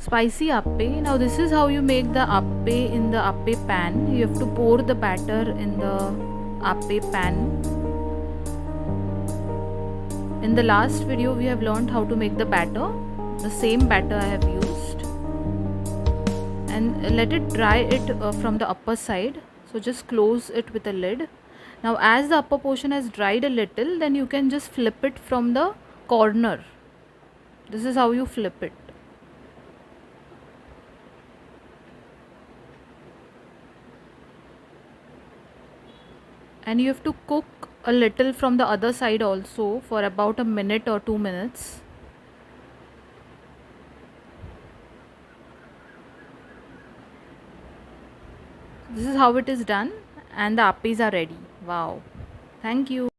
spicy appe. Now this is how you make the appe in the appe pan. You have to pour the batter in the appe pan. In the last video we have learned how to make the batter. The same batter I have used, and let it dry it from the upper side. So just close it with a lid. Now as the upper portion has dried a little, then you can just flip it from the corner. This is how you flip it. And you have to cook a little from the other side also for about a minute or 2 minutes. This is how it is done, and the appes are ready. Wow. Thank you.